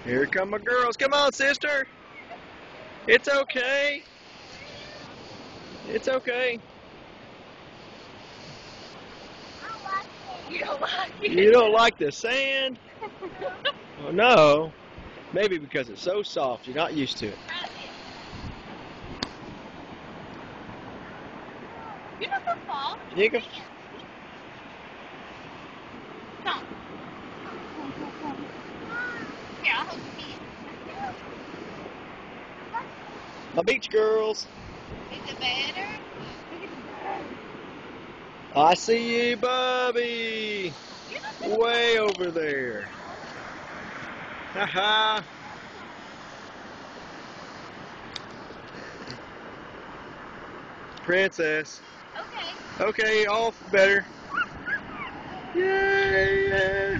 Here come my girls. Come on, sister. It's okay. It's okay. You don't like it? You don't like the sand? Oh, no. Maybe because it's so soft. You're not used to it. You don't go fall. You can. Come. Here, I'll hold your feet. My beach girls. Is it better? I see you, Bubby. Way over there. Haha. Princess. Okay. Okay, off better. Yay!